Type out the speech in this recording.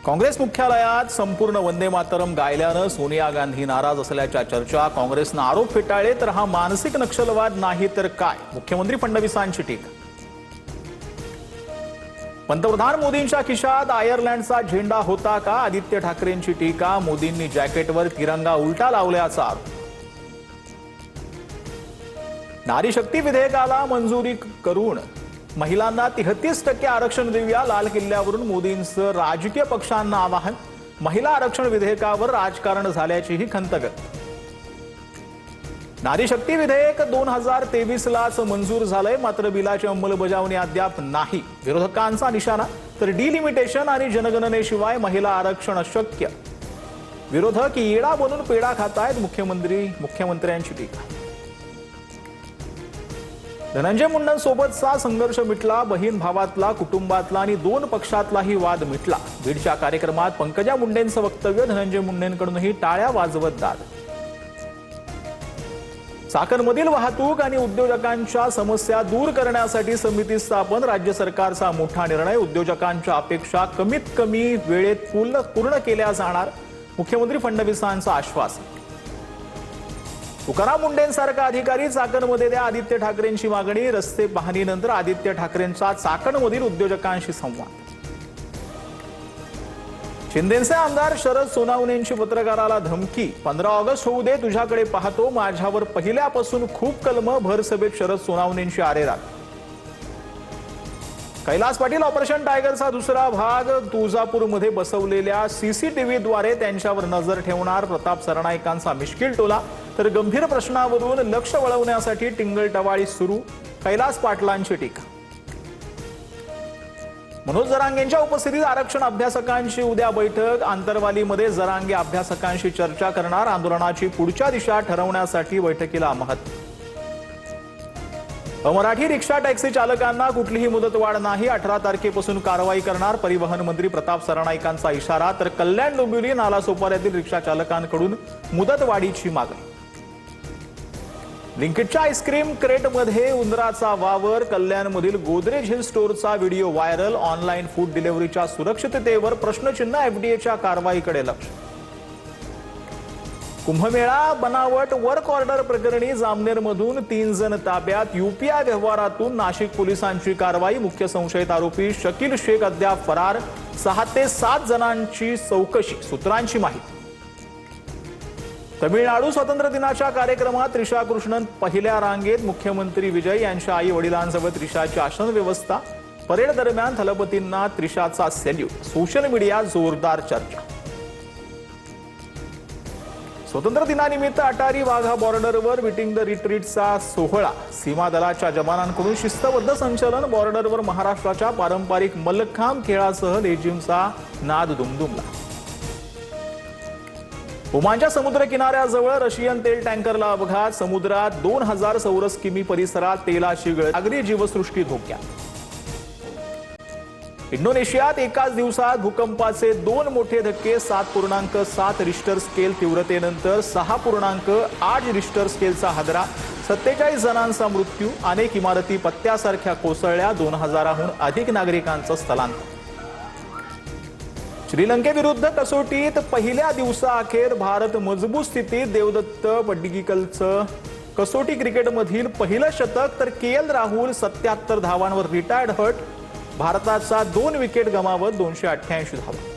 काँग्रेस मुख्यालयात संपूर्ण वंदे मातरम गायल्यानं सोनिया गांधी नाराज असल्याच्या चर्चा। काँग्रेसनं आरोप फेटाळले तर हा मानसिक नक्षलवाद नाही तर काय? मुख्यमंत्री फडणवीसांची टीका। पंतप्रधान मोदींच्या खिशात आयर्लंडचा झेंडा होता का? आदित्य ठाकरेंची टीका। मोदींनी जॅकेटवर तिरंगा उलटा लावल्याचा आरोप। नारी शक्ती विधेयकाला मंजुरी करून महिलांना 33% आरक्षण देऊया। लाल किल्ल्यावरून मोदींचं राजकीय पक्षांना आवाहन। महिला आरक्षण विधेयकावर राजकारण झाल्याचीही खंत व्यक्त। नारी शक्ती विधेयक 2023 लाच मंजूर झालंय, मात्र बिलाची अंमलबजावणी अद्याप नाही। विरोधकांचा निशाणा। तर डिलिमिटेशन आणि जनगणनेशिवाय महिला आरक्षण अशक्य। विरोधक येडा बनून पेढा खातायत। मुख्यमंत्र्यांची टीका। धनंजय मुंडेंसोबतचा संघर्ष मिटला। बहीण भावातला, कुटुंबातला आणि 2 पक्षातलाही वाद मिटला। बीडच्या कार्यक्रमात पंकजा मुंडेंचं वक्तव्य। धनंजय मुंडेंकडूनही टाळ्या वाजवत दाद। चाकणमधील वाहतूक आणि उद्योजकांच्या समस्या दूर करण्यासाठी समिती स्थापन। राज्य सरकारचा मोठा निर्णय। उद्योजकांच्या अपेक्षा कमीत कमी वेळेत पूर्ण केल्या जाणार। मुख्यमंत्री फडणवीसांचं आश्वासन। तुकाराम मुंडेंसारखा अधिकारी चाकणमध्ये द्या, आदित्य ठाकरेंची मागणी। रस्ते पाहणीनंतर आदित्य ठाकरेंचा चाकणमधील उद्योजकांशी संवाद। शिंदेचे आमदार शरद सोनावणेंची पत्रकाराला धमकी। 15 ऑगस्ट होऊ दे, तुझ्याकडे पाहतो। माझ्यावर पहिल्यापासून खूप कलम। भर सभेत शरद सोनावणेंची आरेरात। कैलास पाटील ऑपरेशन टायगरचा दुसरा भाग। तुळजापूरमध्ये बसवलेल्या सीसीटीव्हीद्वारे त्यांच्यावर नजर ठेवणार। प्रताप सरनाईकांचा मिश्किल टोला। तर गंभीर प्रश्नावरून लक्ष वळवण्यासाठी टिंगलटवाळी सुरू। कैलास पाटलांची टीका। मनोज जरांगेंच्या उपस्थितीत आरक्षण अभ्यासकांची उद्या बैठक। आंतरवालीमध्ये जरांगे अभ्यासकांशी चर्चा करणार। आंदोलनाची पुढच्या दिशा ठरवण्यासाठी बैठकीला महत्त्व। अमराठी रिक्षा टॅक्सी चालकांना कुठलीही मुदतवाढ नाही। 18 तारखेपासून कारवाई करणार। परिवहन मंत्री प्रताप सरनाईकांचा इशारा। तर कल्याण डोंबिवली नालासोपाऱ्यातील रिक्षा चालकांकडून मुदतवाढीची मागणी। ब्लिंकिटच्या आईस्क्रीम क्रेटमध्ये उंदराचा वावर। कल्याणमधील गोदरेज हिल स्टोअरचा व्हिडिओ व्हायरल। ऑनलाईन फूड डिलिव्हरीच्या सुरक्षिततेवर प्रश्नचिन्ह। एफडीएच्या कारवाईकडे लक्ष। कुंभमेळा बनावट वर्क ऑर्डर प्रकरणी जामनेरमधून 3 जण ताब्यात। यूपीआय व्यवहारातून नाशिक पोलिसांची कारवाई। मुख्य संशयित आरोपी शकील शेख अद्याप फरार। 6 ते 7 जणांची चौकशी। सूत्रांची माहिती। तमिळनाडू स्वातंत्र्य दिनाच्या कार्यक्रमात त्रिशा कृष्णन पहिल्या रांगेत। मुख्यमंत्री विजय यांच्या आई वडिलांजवळ त्रिशाची आसन व्यवस्था। परेड दरम्यान थलपतींना त्रिशाचा सॅल्यूट। सोशल मीडिया जोरदार चर्चा। स्वातंत्र्य दिनानिमित्त अटारी वाघा बॉर्डरवर मीटिंग द रिट्रीटचा सोहळा। सीमा दलाच्या जवानांकडून शिस्तबद्ध संचलन। बॉर्डरवर महाराष्ट्राच्या पारंपरिक मल्लखांब खेळासह लेझिमचा नाद दुमदुमला। ओमानच्या समुद्र किनाऱ्याजवळ रशियन तेल टँकरला अपघात। समुद्रात 2000 चौरस किमी परिसरात तेलाची गळती। नागरी जीवसृष्टी धोक्यात। इंडोनेशियात एकाच दिवसात भूकंपाचे 2 मोठे धक्के। 7.7 रिश्टर स्केल तीव्रतेनंतर 6.8 रिश्टर स्केलचा हादरा। 47 जणांचा मृत्यू। अनेक इमारती पत्त्यासारख्या कोसळल्या। 2000हून अधिक नागरिकांचं स्थलांतर। श्रीलंकेविरुद्ध कसोटीत पहिल्या दिवसाअखेर भारत मजबूत स्थितीत। देवदत्त पड्डिकलचं कसोटी क्रिकेटमधील पहिलं शतक। तर केएल राहुल 77 धावांवर रिटायर्ड हट। भारताचा 2 विकेट गमावत 288 धावा।